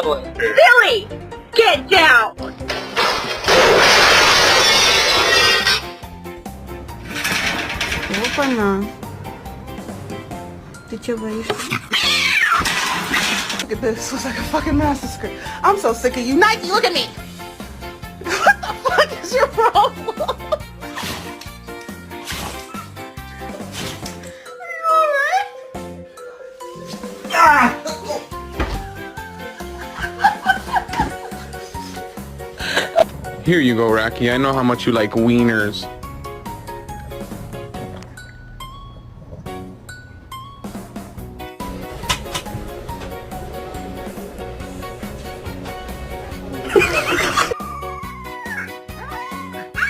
Billy, get down! Опа-на. Ты чё боишься? Look at this. Looks like a fucking massacre. I'm so sick of you. Nike, look at me. What the fuck is your problem? Are you alright? Ah! Here you go, Rocky. I know how much you like wieners.